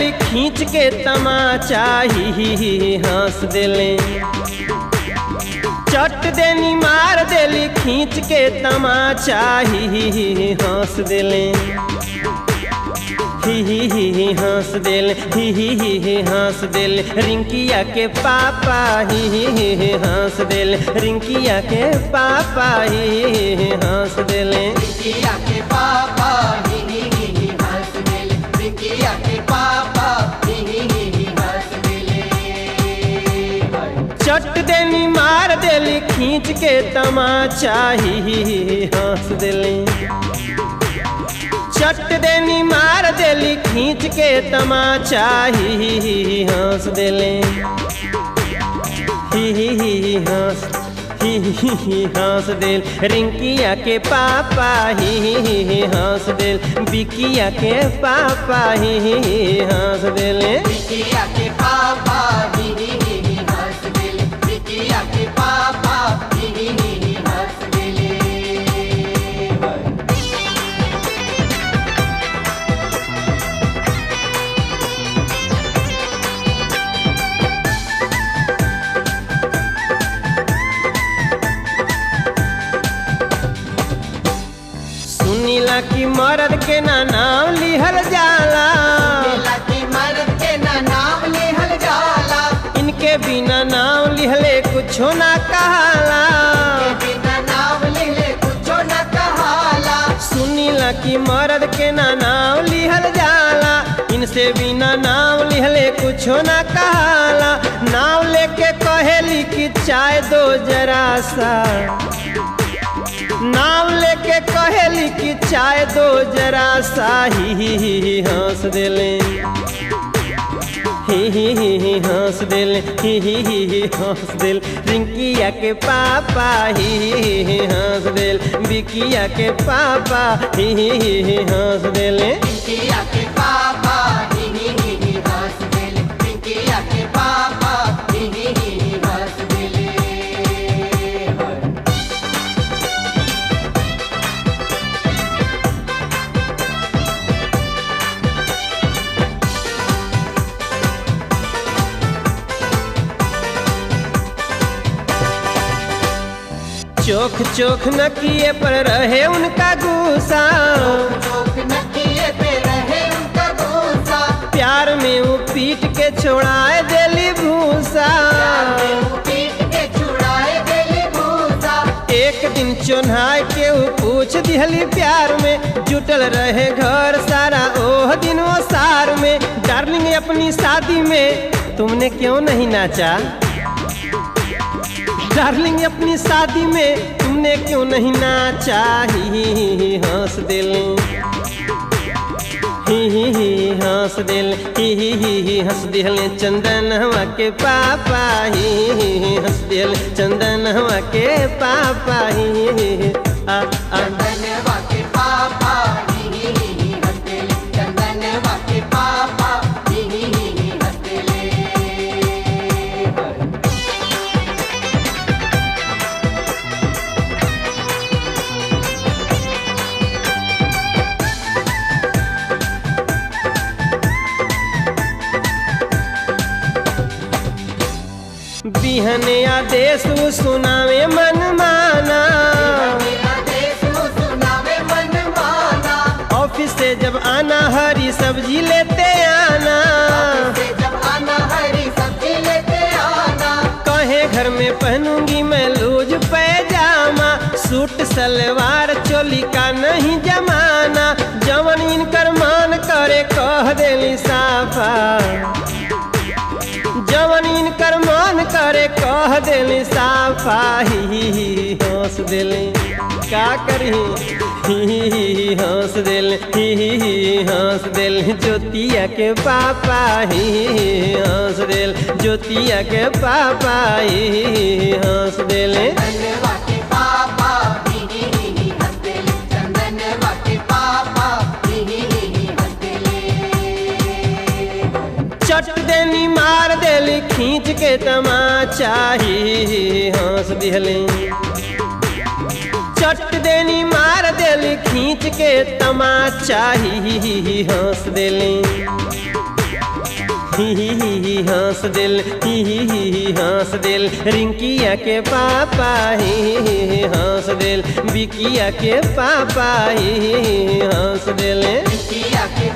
देली खींच के तमाचा ही हंस देले। चट देनी मार देली खींच के तमाचा ही हंस देले। ही हंस देले ही हंस देले रिंकिया के पापा ही हंस देले। रिंकिया के पापा ही हंस देले। रिंकिया के पापा ही हंस देले। रिंकिया के पापा ही हंस देले। चट देनी मार देली खींच के तमाचा ही हंस देले। चट देनी मार देली खींच के तमाचा ही हंस देले। ही हंस देल रिंकिया के पापा ही हंस देल। बिकिया के पापा ही हंस देले। रिंकिया के पापा ही हंस देले। रिंकिया के पापा ही हंस देले। सुनीला की मर्द के ना नाम लिहल जाला। सुनीला की मर्द के ना नाम लिहल जाला। इनके बिना नाम लिहले कुछो ना कहाला। इनके बिना नाम लिहले कुछो ना कहाला। सुनीला की मर्द के ना नाम लिहल जाला। इनसे बिना नाम लिहले कुछो ना कहाला। नाम लेके कहेली कि चाय दो जरा सा। नाम लेके कहेली कि चाय दो जरा सा ही हंस देले। ही हंस देले ही हंस देल रिंकिया के पापा ही हंस देल। बिकिया के पापा ही हंस देले। रिंकिया के पापा ही हंस देले। रिंकिया के पापा ही हंस देले। चोख चोख नकिए पर रहे उनका गुस्सा। चोख नकिए पे रहे उनका गुस्सा। प्यार में वो पीट के छोड़ाए देली भूसा। पीट के छुड़ाए देली भूसा। एक दिन चोन्हाए के वो पूछ दिहली प्यार में। जुटल रहे घर सारा ओह दिन वो सार में। डार्लिंग अपनी शादी में तुमने क्यों नहीं नाचा। डार्लिंग अपनी शादी में तुमने क्यों नहीं नाचा ही हंस दिल। ही हंस दिल ही हंस दिल चंदन हवा के पापा ही हंस दिल। चंदन हवा के पापा ही चंदनवा के पापा ही हंस देले। चंदनवा के पापा ही हंस देले। बिहने आदेश सुनावे मन माना। ऑफिस से जब आना हरी सब्जी लेते आना। जब आना हरी सब्जी लेते आना। कहे घर में पहनूंगी मैं लूज पैजामा। सूट सलवार चोली का नहीं जमाना। जवन इनकर मान करे कह देली साफा। जवन इनकर मान करे कह देली साफा ही हंस देली। का करी ही हंस देल ही हंस देल। ज्योतिया के पापा ही हंस देल। ज्योतिया के पापा ही हंस देले। चंदनवा के पापा ही हंस देले। चंदनवा के पापा ही हंस देले। चट देनी मार देली खींच के तमाचा ही हंस दिहले। चट देनी मार देली खींच के तमाचा ही हंस देली। ही हंस दिल ही हंस दिल रिंकिया के पापा ही हंस दिल बिकिया के पापा ही हंस दिल बिकिया के